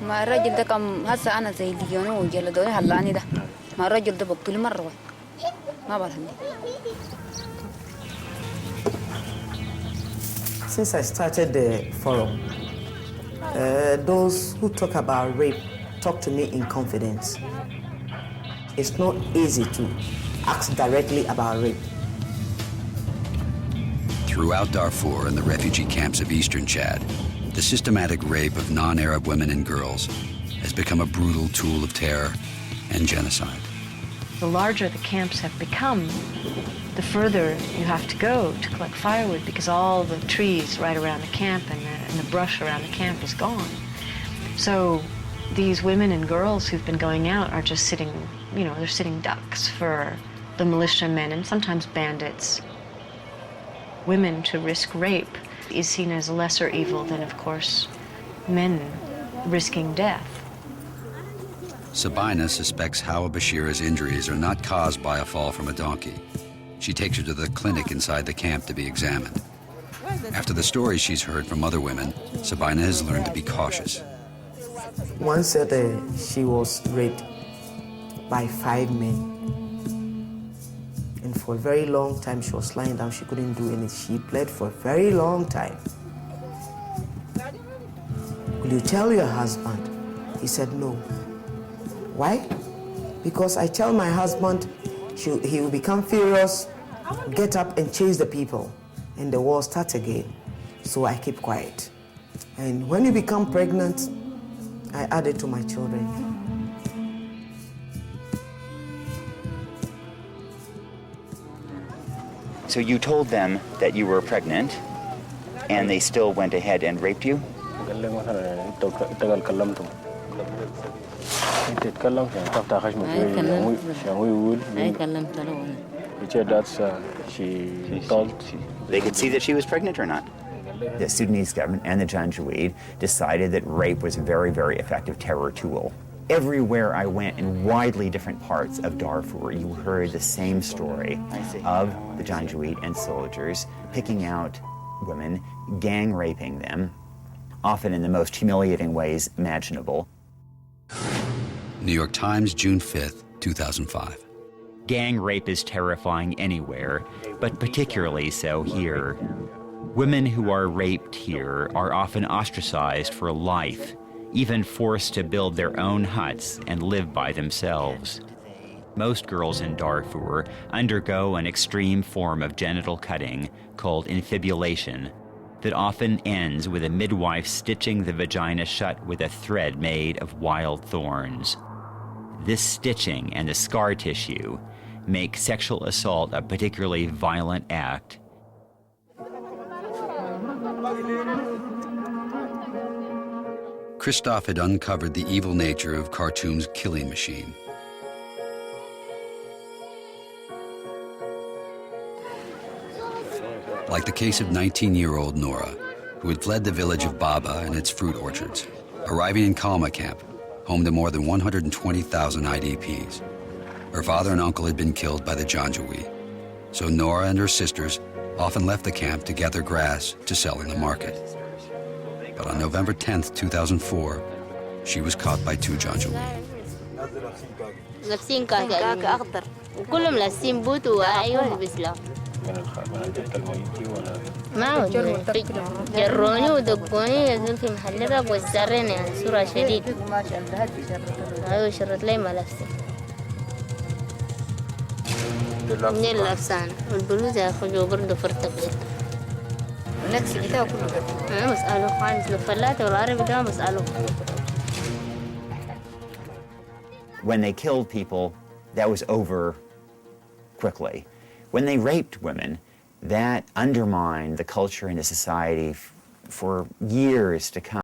ما الرجل ده كم هسه أنا زي ليونو وجلدوني هلاني ده ما الرجل ده بقتل مرة ما بعرفني. Since I started the forum, those who talk about rape talk to me in confidence. It's not easy to ask directly about rape. Throughout Darfur and the refugee camps of eastern Chad, the systematic rape of non-Arab women and girls has become a brutal tool of terror and genocide. The larger the camps have become, the further you have to go to collect firewood because all the trees right around the camp and the brush around the camp is gone. So these women and girls who've been going out are just sitting, you know, they're sitting ducks for the militiamen and sometimes bandits. Women to risk rape is seen as a lesser evil than, of course, men risking death. Sabina suspects Hawa Bashira's injuries are not caused by a fall from a donkey. She takes her to the clinic inside the camp to be examined. After the stories she's heard from other women, Sabina has learned to be cautious. One said she was raped by 5 men. And for a very long time, she was lying down. She couldn't do anything. She bled for a very long time. Will you tell your husband? He said no. Why? Because I tell my husband, he will become furious, get up and chase the people, and the war starts again. So I keep quiet. And when you become pregnant, I add it to my children. So you told them that you were pregnant, and they still went ahead and raped you? They could see that she was pregnant or not? The Sudanese government and the Janjaweed decided that rape was a very, very effective terror tool. Everywhere I went in widely different parts of Darfur, you heard the same story of the Janjaweed and soldiers picking out women, gang raping them, often in the most humiliating ways imaginable. New York Times, June 5th, 2005. Gang rape is terrifying anywhere, but particularly so here. Women who are raped here are often ostracized for life, even forced to build their own huts and live by themselves. Most girls in Darfur undergo an extreme form of genital cutting called infibulation that often ends with a midwife stitching the vagina shut with a thread made of wild thorns. This stitching and the scar tissue make sexual assault a particularly violent act. Christoph had uncovered the evil nature of Khartoum's killing machine. Like the case of 19-year-old Nora, who had fled the village of Baba and its fruit orchards, arriving in Kalma camp, home to more than 120,000 IDPs. Her father and uncle had been killed by the Janjaweed, so Nora and her sisters often left the camp to gather grass to sell in the market. But on November 10th, 2004, she was caught by 2 Janjaweed. لابسين كاكا أخضر وكلهم لابسين بوت وأيوه بيسلام ما جروني ودقوني يزول في محل الراب والزرين يعني صورة شديد أيوه شرط لي ما لابسين منين لابسان والبلوزة أخذوا برضو فرتق نفس بتاعه كله مسألة خالص الفلاتة والعربي ده مسألة. When they killed people, that was over quickly. When they raped women, that undermined the culture and the society for years to come.